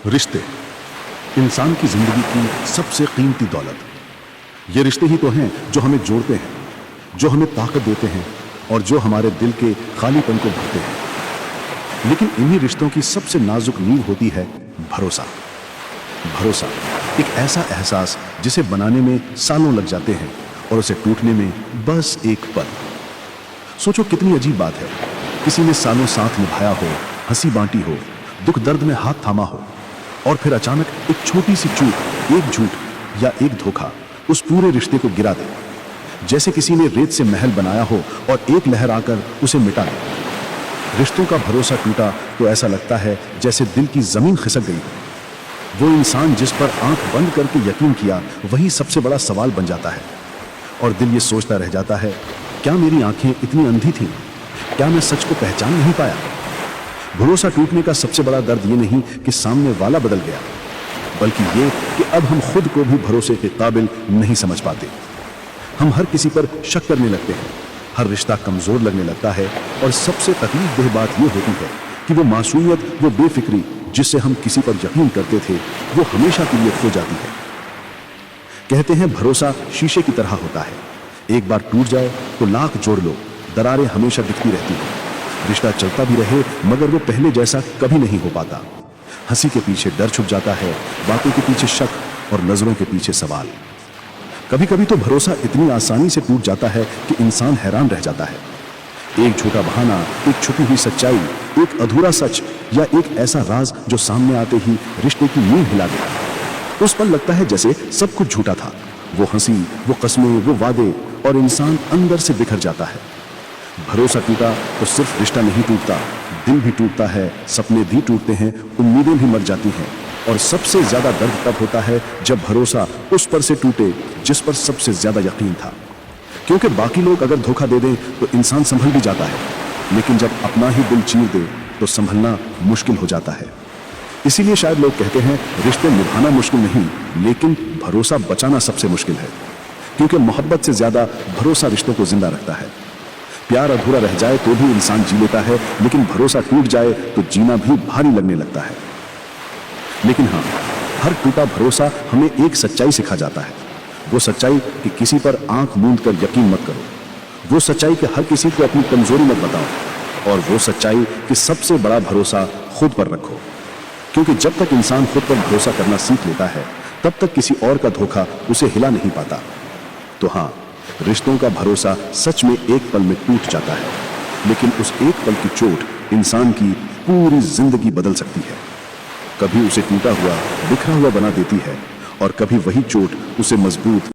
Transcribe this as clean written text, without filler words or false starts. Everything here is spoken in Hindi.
रिश्ते इंसान की जिंदगी की सबसे कीमती दौलत। ये रिश्ते ही तो हैं जो हमें जोड़ते हैं, जो हमें ताकत देते हैं और जो हमारे दिल के खालीपन को भरते हैं। लेकिन इन्हीं रिश्तों की सबसे नाजुक नींव होती है भरोसा। भरोसा एक ऐसा एहसास जिसे बनाने में सालों लग जाते हैं और उसे टूटने में बस एक पल। सोचो कितनी अजीब बात है, किसी ने सालों साथ निभाया हो, हंसी बांटी हो, दुख दर्द में हाथ थामा हो, और फिर अचानक एक छोटी सी चूक, एक झूठ या एक धोखा उस पूरे रिश्ते को गिरा दे। जैसे किसी ने रेत से महल बनाया हो और एक लहर आकर उसे मिटा दे। रिश्तों का भरोसा टूटा तो ऐसा लगता है जैसे दिल की जमीन खिसक गई। वो इंसान जिस पर आंख बंद करके यकीन किया, वही सबसे बड़ा सवाल बन जाता है। और दिल ये सोचता रह जाता है, क्या मेरी आंखें इतनी अंधी थीं? क्या मैं सच को पहचान नहीं पाया? भरोसा टूटने का सबसे बड़ा दर्द ये नहीं कि सामने वाला बदल गया, बल्कि ये कि अब हम खुद को भी भरोसे के काबिल नहीं समझ पाते। हम हर किसी पर शक करने लगते हैं, हर रिश्ता कमजोर लगने लगता है, और सबसे तकलीफदेह बात यह होती है कि वो मासूमियत, वो बेफिक्री जिससे हम किसी पर यकीन करते थे, वो हमेशा के लिए खो जाती है। कहते हैं भरोसा शीशे की तरह होता है, एक बार टूट जाए तो लाख जोड़ लो, दरारें हमेशा दिखती रहती हैं। रिश्ता चलता भी रहे मगर वो पहले जैसा कभी नहीं हो पाता। हंसी के पीछे डर छुप जाता है, बातों के पीछे शक और नजरों के पीछे सवाल। कभी कभी तो भरोसा इतनी आसानी से टूट जाता है कि इंसान हैरान रह जाता है। एक झूठा बहाना, एक छुपी हुई सच्चाई, एक अधूरा सच या एक ऐसा राज जो सामने आते ही रिश्ते की नींव हिला दे। उस पल लगता है जैसे सब कुछ झूठा था। वो हंसी, वो कस्में, वो वादे, और इंसान अंदर से बिखर जाता है। भरोसा टूटा तो सिर्फ रिश्ता नहीं टूटता, दिल भी टूटता है, सपने भी टूटते हैं, उम्मीदें भी मर जाती हैं। और सबसे ज्यादा दर्द तब होता है जब भरोसा उस पर से टूटे जिस पर सबसे ज्यादा यकीन था। क्योंकि बाकी लोग अगर धोखा दे दें तो इंसान संभल भी जाता है, लेकिन जब अपना ही दिल चीर दे तो संभलना मुश्किल हो जाता है। इसीलिए शायद लोग कहते हैं रिश्ते निभाना मुश्किल नहीं, लेकिन भरोसा बचाना सबसे मुश्किल है। क्योंकि मोहब्बत से ज्यादा भरोसा रिश्तों को जिंदा रखता है। प्यार अधूरा रह जाए तो भी इंसान जी लेता है, लेकिन भरोसा टूट जाए तो जीना भी भारी लगने लगता है। लेकिन हाँ, हर टूटा भरोसा हमें एक सच्चाई सिखा जाता है। वो सच्चाई कि किसी पर आंख मूंद कर यकीन मत करो। वो सच्चाई कि हर किसी को अपनी कमजोरी मत बताओ। और वो सच्चाई कि सबसे बड़ा भरोसा खुद पर रखो। क्योंकि जब तक इंसान खुद पर भरोसा करना सीख लेता है, तब तक किसी और का धोखा उसे हिला नहीं पाता। तो हाँ, रिश्तों का भरोसा सच में एक पल में टूट जाता है, लेकिन उस एक पल की चोट इंसान की पूरी जिंदगी बदल सकती है। कभी उसे टूटा हुआ, बिखरा हुआ बना देती है, और कभी वही चोट उसे मजबूत